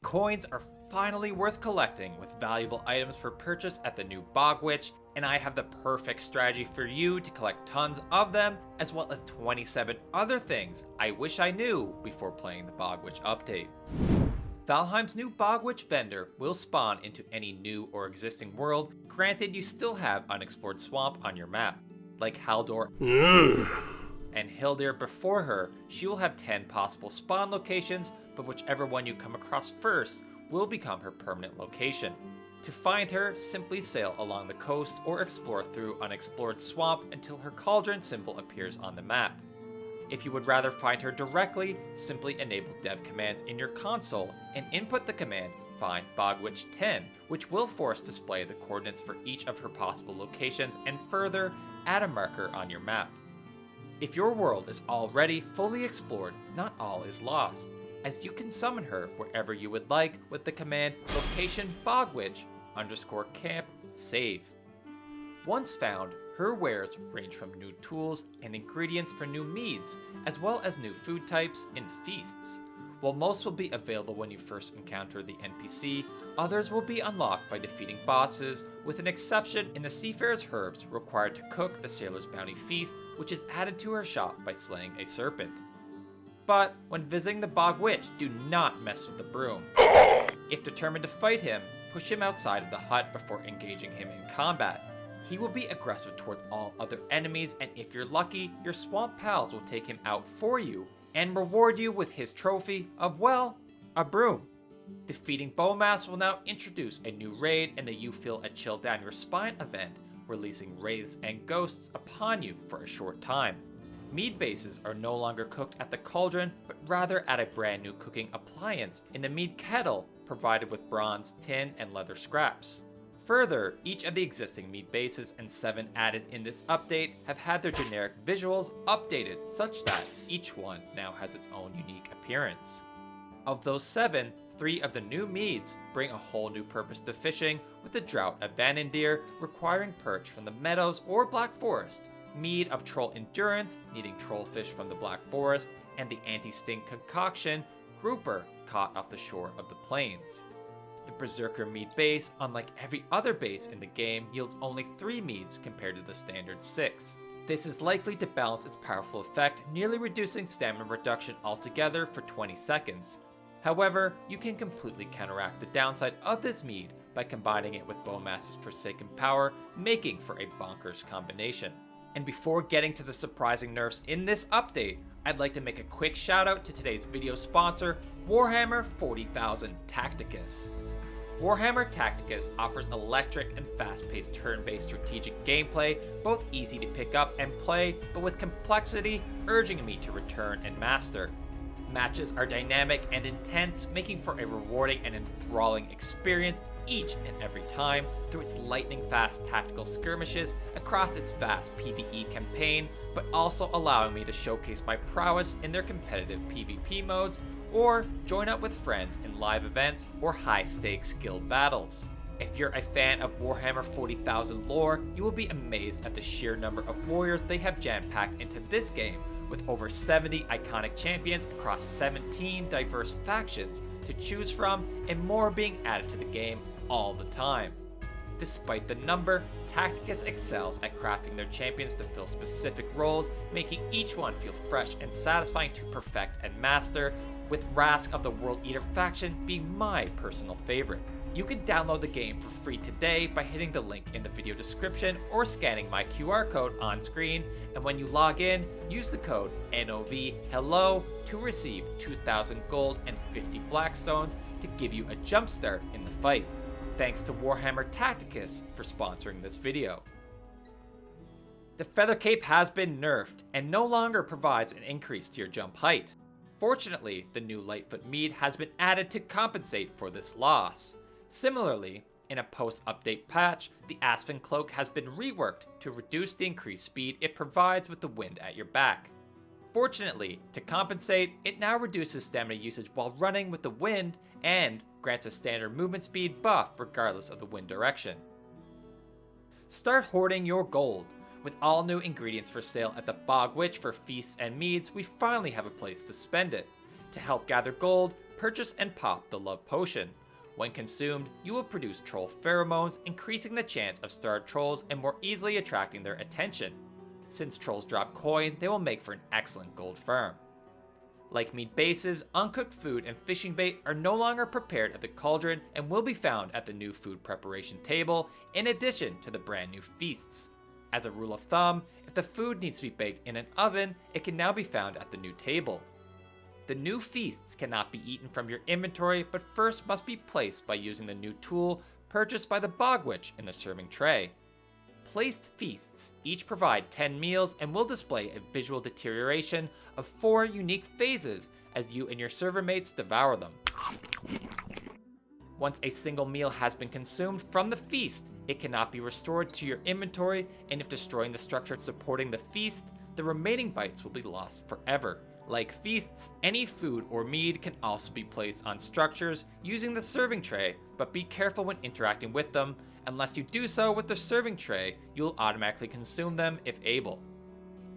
Coins are finally worth collecting with valuable items for purchase at the new Bog Witch, and I have the perfect strategy for you to collect tons of them, as well as 27 other things I wish I knew before playing the Bog Witch update. Valheim's new Bog Witch vendor will spawn into any new or existing world, granted you still have unexplored swamp on your map, like Haldor and Hildir. Before her, she will have 10 possible spawn locations, but whichever one you come across first will become her permanent location. To find her, simply sail along the coast or explore through unexplored swamp until her cauldron symbol appears on the map. If you would rather find her directly, simply enable dev commands in your console and input the command find Bog Witch 10, which will force display the coordinates for each of her possible locations and further add a marker on your map. If your world is already fully explored, not all is lost, as you can summon her wherever you would like with the command location bogwitch_camp save. Once found, her wares range from new tools and ingredients for new meads, as well as new food types and feasts. While most will be available when you first encounter the NPC, others will be unlocked by defeating bosses, with an exception in the Seafarer's herbs required to cook the Sailor's Bounty feast, which is added to her shop by slaying a serpent. But when visiting the Bog Witch, do not mess with the Broom. If determined to fight him, push him outside of the hut before engaging him in combat. He will be aggressive towards all other enemies, and if you're lucky, your swamp pals will take him out for you and reward you with his trophy of, well, a broom. Defeating Bowmass will now introduce a new raid in the You Feel a Chill Down Your Spine event, releasing wraiths and ghosts upon you for a short time. Mead bases are no longer cooked at the cauldron, but rather at a brand new cooking appliance in the mead kettle, provided with bronze, tin, and leather scraps. Further, each of the existing mead bases and 7 added in this update have had their generic visuals updated such that each one now has its own unique appearance. Of those 7, 3 of the new meads bring a whole new purpose to fishing, with the Drought Abandoned Deer requiring perch from the meadows or Black Forest, Mead of Troll Endurance needing trollfish from the Black Forest, and the Anti-Sting Concoction Grouper caught off the shore of the plains. The Berzerkir Mead base, unlike every other base in the game, yields only 3 meads compared to the standard 6. This is likely to balance its powerful effect, nearly reducing stamina reduction altogether for 20 seconds. However, you can completely counteract the downside of this mead by combining it with Bowmass's Forsaken Power, making for a bonkers combination. And before getting to the surprising nerfs in this update, I'd like to make a quick shout out to today's video sponsor, Warhammer 40,000 Tacticus. Warhammer Tacticus offers electric and fast-paced turn-based strategic gameplay, both easy to pick up and play, but with complexity urging me to return and master. Matches are dynamic and intense, making for a rewarding and enthralling experience each and every time through its lightning-fast tactical skirmishes across its vast PvE campaign, but also allowing me to showcase my prowess in their competitive PvP modes, or join up with friends in live events or high-stakes guild battles. If you're a fan of Warhammer 40,000 lore, you will be amazed at the sheer number of warriors they have jam-packed into this game, with over 70 iconic champions across 17 diverse factions to choose from, and more being added to the game all the time. Despite the number, Tacticus excels at crafting their champions to fill specific roles, making each one feel fresh and satisfying to perfect and master, with Rask of the World Eater faction being my personal favorite. You can download the game for free today by hitting the link in the video description or scanning my QR code on screen, and when you log in, use the code NOVHELLO to receive 2,000 gold and 50 blackstones to give you a jump start in the fight. Thanks to Warhammer Tacticus for sponsoring this video. The Feather Cape has been nerfed and no longer provides an increase to your jump height. Fortunately, the new Lightfoot Mead has been added to compensate for this loss. Similarly, in a post-update patch, the Asksvin Cloak has been reworked to reduce the increased speed it provides with the wind at your back. Fortunately, to compensate, it now reduces stamina usage while running with the wind and grants a standard movement speed buff regardless of the wind direction. Start hoarding your gold. With all new ingredients for sale at the Bog Witch for feasts and meads, we finally have a place to spend it. To help gather gold, purchase and pop the Love Potion. When consumed, you will produce troll pheromones, increasing the chance of starred trolls and more easily attracting their attention. Since trolls drop coin, they will make for an excellent gold farm. Like meat bases, uncooked food and fishing bait are no longer prepared at the cauldron and will be found at the new food preparation table, in addition to the brand new feasts. As a rule of thumb, if the food needs to be baked in an oven, it can now be found at the new table. The new feasts cannot be eaten from your inventory, but first must be placed by using the new tool purchased by the Bog Witch in the serving tray. Placed feasts each provide 10 meals and will display a visual deterioration of 4 unique phases as you and your server mates devour them. Once a single meal has been consumed from the feast, it cannot be restored to your inventory, and if destroying the structure supporting the feast, the remaining bites will be lost forever. Like feasts, any food or mead can also be placed on structures using the serving tray, but be careful when interacting with them. Unless you do so with the serving tray, you will automatically consume them if able.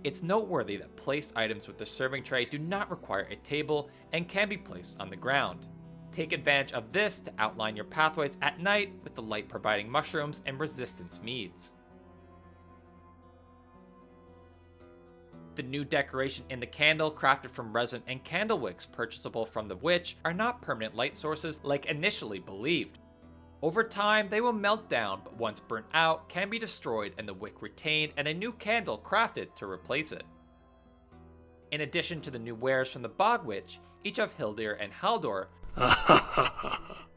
It's noteworthy that placed items with the serving tray do not require a table and can be placed on the ground. Take advantage of this to outline your pathways at night with the light providing mushrooms and resistance meads. The new decoration in the candle, crafted from resin and candle wicks purchasable from the witch, are not permanent light sources like initially believed. Over time, they will melt down, but once burnt out, can be destroyed and the wick retained and a new candle crafted to replace it. In addition to the new wares from the Bog Witch, each of Hildir and Haldor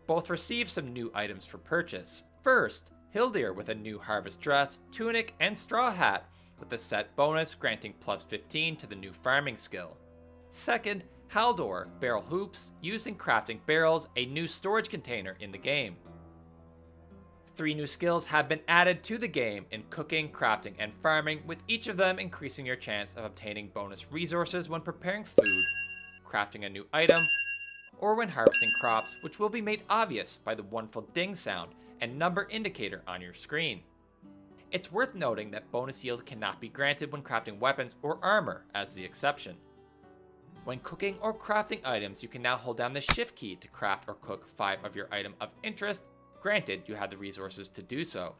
both receive some new items for purchase. First, Hildir with a new harvest dress, tunic, and straw hat, with a set bonus granting plus 15 to the new farming skill. Second, Haldor, barrel hoops, used in crafting barrels, a new storage container in the game. 3 new skills have been added to the game in cooking, crafting, and farming, with each of them increasing your chance of obtaining bonus resources when preparing food, crafting a new item, or when harvesting crops, which will be made obvious by the wonderful ding sound and number indicator on your screen. It's worth noting that bonus yield cannot be granted when crafting weapons or armor as the exception. When cooking or crafting items, you can now hold down the shift key to craft or cook 5 of your item of interest, granted you have the resources to do so.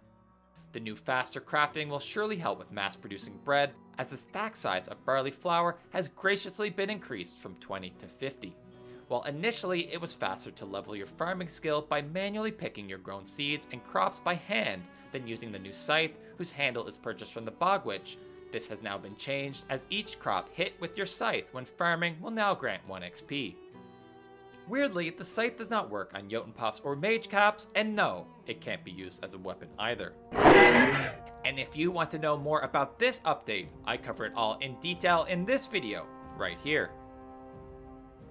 The new faster crafting will surely help with mass producing bread, as the stack size of barley flour has graciously been increased from 20 to 50. While initially it was faster to level your farming skill by manually picking your grown seeds and crops by hand than using the new scythe, whose handle is purchased from the Bog Witch, this has now been changed, as each crop hit with your scythe when farming will now grant 1 XP. Weirdly, the scythe does not work on Jotun Puffs or Mage Caps, and no, it can't be used as a weapon either. And if you want to know more about this update, I cover it all in detail in this video, right here.